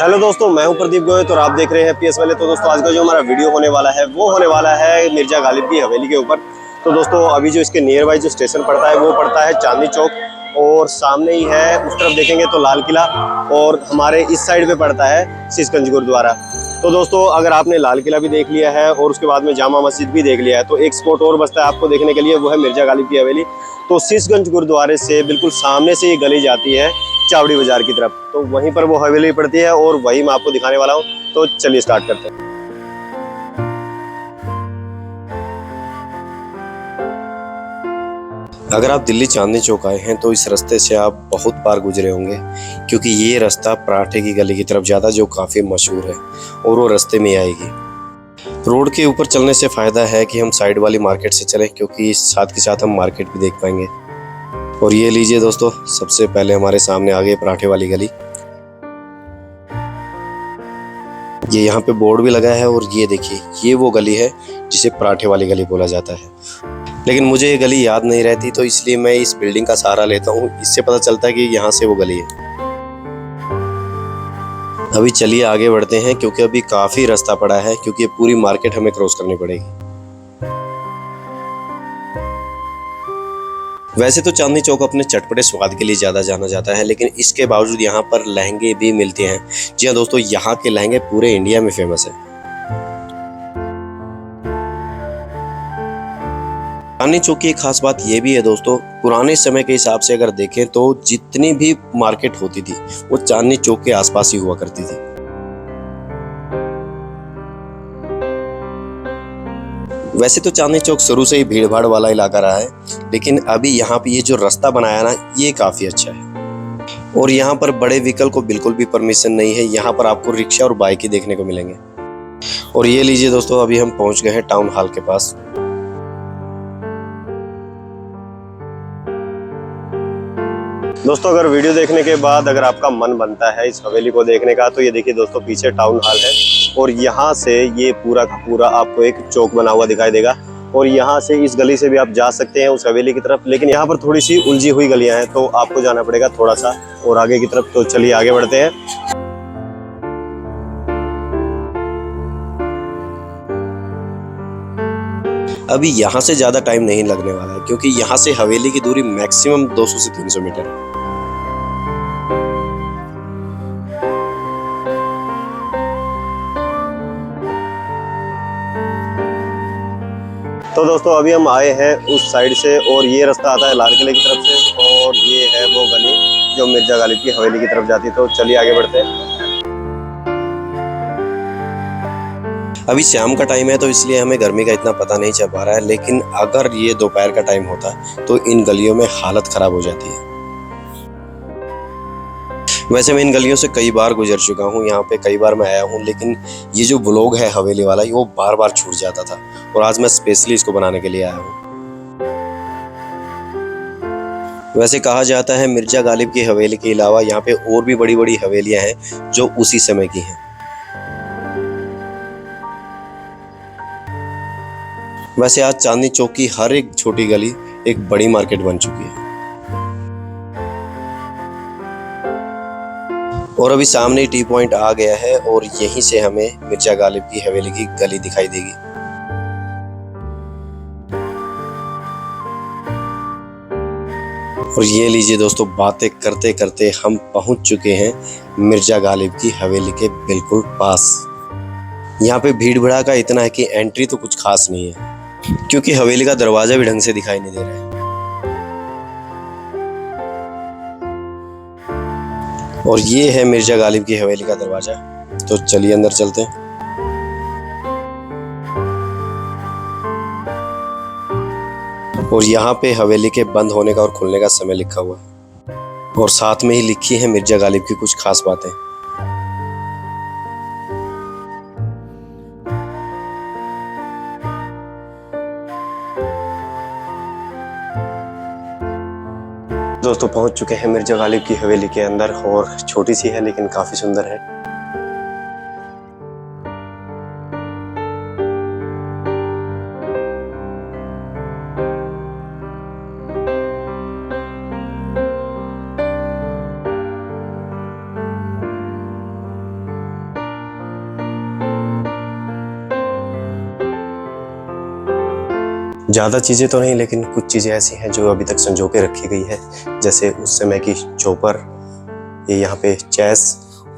Hello दोस्तों, मैं हूं प्रदीप गोयल और आप देख रहे हैं पीएस वाले। तो दोस्तों आज का जो हमारा वीडियो होने वाला है वो होने वाला है मिर्जा गालिब की हवेली के ऊपर। तो दोस्तों अभी जो इसके नियर बाई जो स्टेशन पड़ता है वो पड़ता है चांदनी चौक, और सामने ही है, उस तरफ देखेंगे तो लाल किला, और हमारे इस साइड पे पड़ता है शीशगंज गुरुद्वारा। तो दोस्तों अगर आपने लाल किला भी देख लिया है और उसके बाद में जामा मस्जिद भी देख लिया है तो एक स्पॉट और बचता है आपको देखने के लिए, वो है मिर्जा गालिब की हवेली। तो शीशगंज गुरुद्वारे से बिल्कुल सामने से ये गली जाती है चावड़ी बाजार की तरफ, तो वहीं पर वो हवेली पड़ती है और वही मैं आपको दिखाने वाला हूँ। तो चलिए स्टार्ट करते हैं। अगर आप दिल्ली चांदनी चौक आए हैं तो इस रास्ते से आप बहुत बार गुजरे होंगे, क्योंकि ये रास्ता पराठे की गली की तरफ जाता जो काफ़ी मशहूर है, और वो रास्ते में आएगी। रोड के ऊपर चलने से फ़ायदा है कि हम साइड वाली मार्केट से चलें, क्योंकि साथ के साथ हम मार्केट भी देख पाएंगे। और ये लीजिए दोस्तों, सबसे पहले हमारे सामने आ गई पराठे वाली गली। ये यहाँ पे बोर्ड भी लगा है, और ये देखिए ये वो गली है जिसे पराठे वाली गली बोला जाता है। लेकिन मुझे ये गली याद नहीं रहती, तो इसलिए मैं इस बिल्डिंग का सहारा लेता हूँ, इससे पता चलता है कि यहाँ से वो गली है। अभी चलिए आगे बढ़ते हैं, क्योंकि अभी काफ़ी रास्ता पड़ा है, क्योंकि ये पूरी मार्केट हमें क्रॉस करनी पड़ेगी। वैसे तो चांदनी चौक अपने चटपटे स्वाद के लिए ज़्यादा जाना जाता है, लेकिन इसके बावजूद यहाँ पर लहंगे भी मिलते हैं। जी हाँ दोस्तों, यहाँ के लहंगे पूरे इंडिया में फेमस है। चांदनी चौक की एक खास बात ये भी है दोस्तों, पुराने समय के हिसाब से अगर देखें तो जितनी भी मार्केट होती थी वो चांदनी चौक के आसपास ही हुआ करती थी। वैसे तो चांदनी चौक शुरू से ही भीड़ भाड़ वाला इलाका रहा है, लेकिन अभी यहाँ पे ये जो रास्ता बनाया ना, ये काफ़ी अच्छा है। और यहाँ पर बड़े व्हीकल को बिल्कुल भी परमिशन नहीं है, यहाँ पर आपको रिक्शा और बाइक ही देखने को मिलेंगे। और ये लीजिए दोस्तों, अभी हम पहुँच गए हैं टाउन हॉल के पास। दोस्तों अगर वीडियो देखने के बाद अगर आपका मन बनता है इस हवेली को देखने का, तो ये देखिए दोस्तों, पीछे टाउन हॉल है, और यहाँ से ये पूरा का पूरा आपको एक चौक बना हुआ दिखाई देगा। और यहाँ से इस गली से भी आप जा सकते हैं उस हवेली की तरफ, लेकिन यहाँ पर थोड़ी सी उलझी हुई गलियां हैं, तो आपको जाना पड़ेगा थोड़ा सा और आगे की तरफ। तो चलिए आगे बढ़ते हैं। अभी यहाँ से ज़्यादा टाइम नहीं लगने वाला है, क्योंकि यहाँ से हवेली की दूरी मैक्सिमम 200 से 300 मीटर है। तो दोस्तों अभी हम आए हैं उस साइड से, और ये रास्ता आता है लाल किले की तरफ से, और ये है वो गली जो मिर्जा गालिब की हवेली की तरफ जाती है। तो चलिए आगे बढ़ते हैं। अभी शाम का टाइम है, तो इसलिए हमें गर्मी का इतना पता नहीं चल पा रहा है, लेकिन अगर ये दोपहर का टाइम होता तो इन गलियों में हालत खराब हो जाती है। वैसे मैं इन गलियों से कई बार गुजर चुका हूँ, यहाँ पे कई बार मैं आया हूँ, लेकिन ये जो व्लॉग है हवेली वाला, वो बार बार छूट जाता था, और आज मैं स्पेशली इसको बनाने के लिए आया हूँ। वैसे कहा जाता है मिर्जा गालिब की हवेली के अलावा यहाँ पे और भी बड़ी बड़ी हवेलियाँ हैं जो उसी समय की हैं। वैसे आज चांदनी चौक की हर एक छोटी गली एक बड़ी मार्केट बन चुकी है। और अभी सामने टी पॉइंट आ गया है, और यहीं से हमें मिर्जा गालिब की हवेली की गली दिखाई देगी। और ये लीजिए दोस्तों, बातें करते करते हम पहुंच चुके हैं मिर्जा गालिब की हवेली के बिल्कुल पास। यहाँ पे भीड़ भड़ा का इतना है कि एंट्री तो कुछ खास नहीं है, क्योंकि हवेली का दरवाजा भी ढंग से दिखाई नहीं दे रहा है। और ये है मिर्जा गालिब की हवेली का दरवाजा। तो चलिए अंदर चलते हैं। और यहाँ पे हवेली के बंद होने का और खुलने का समय लिखा हुआ है, और साथ में ही लिखी है मिर्जा गालिब की कुछ खास बातें। दोस्तों पहुंच चुके हैं मिर्जा गालिब की हवेली के अंदर, और छोटी सी है लेकिन काफी सुंदर है। ज़्यादा चीज़ें तो नहीं, लेकिन कुछ चीज़ें ऐसी हैं जो अभी तक संजो के रखी गई है, जैसे उस समय की चौपर, ये यहाँ पे चेस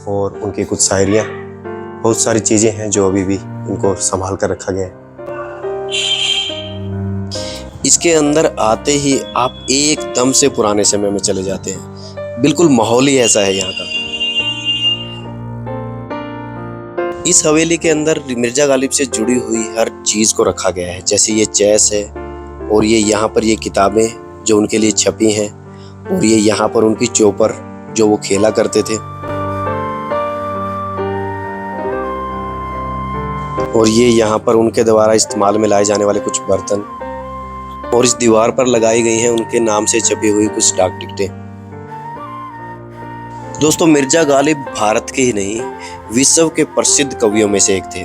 और उनकी कुछ शायरियाँ। बहुत सारी चीज़ें हैं जो अभी भी इनको संभाल कर रखा गया है। इसके अंदर आते ही आप एकदम से पुराने समय में चले जाते हैं। बिल्कुल माहौल ही ऐसा है यहाँ का। इस हवेली के अंदर मिर्जा गालिब से जुड़ी हुई हर चीज को रखा गया है, जैसे ये चेस है और ये यहाँ पर ये किताबें जो उनके लिए छपी हैं, और ये यहाँ पर उनकी चौपर जो वो खेला करते थे, और ये यहाँ पर उनके द्वारा इस्तेमाल में लाए जाने वाले कुछ बर्तन, और इस दीवार पर लगाई गई हैं उनके नाम से छपी हुई कुछ डाक टिकटें। दोस्तों, मिर्जा गालिब भारत के ही नहीं, विश्व के प्रसिद्ध कवियों में से एक थे।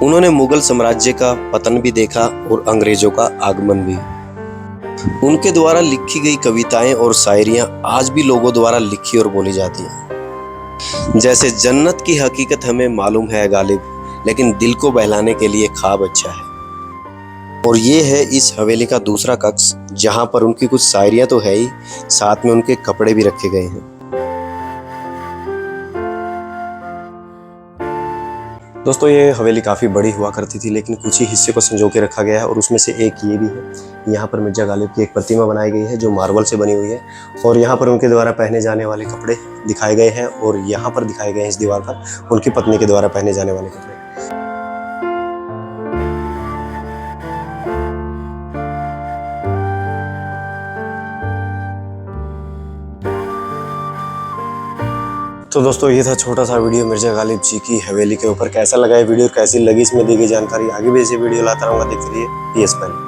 उन्होंने मुगल साम्राज्य का पतन भी देखा और अंग्रेजों का आगमन भी। उनके द्वारा लिखी गई कविताएं और शायरियां आज भी लोगों द्वारा लिखी और बोली जाती हैं। जैसे जन्नत की हकीकत हमें मालूम है गालिब, लेकिन दिल को बहलाने के लिए ख्वाब अच्छा है। और ये है इस हवेली का दूसरा कक्ष, जहां पर उनकी कुछ शायरियां तो है ही, साथ में उनके कपड़े भी रखे गए हैं। दोस्तों, ये हवेली काफ़ी बड़ी हुआ करती थी, लेकिन कुछ ही हिस्से को संजो के रखा गया है, और उसमें से एक ये भी है। यहाँ पर मिर्जा गालिब की एक प्रतिमा बनाई गई है जो मार्बल से बनी हुई है, और यहाँ पर उनके द्वारा पहने जाने वाले कपड़े दिखाए गए हैं, और यहाँ पर दिखाए गए हैं इस दीवार पर उनकी पत्नी के द्वारा पहने जाने वाले कपड़े। तो दोस्तों, ये था छोटा सा वीडियो मिर्जा गालिब जी की हवेली के ऊपर। कैसा लगा ये वीडियो, कैसी लगी इसमें दी गई जानकारी, आगे भी ऐसी वीडियो लाता रहूँगा। देखते रहिए PS पहले।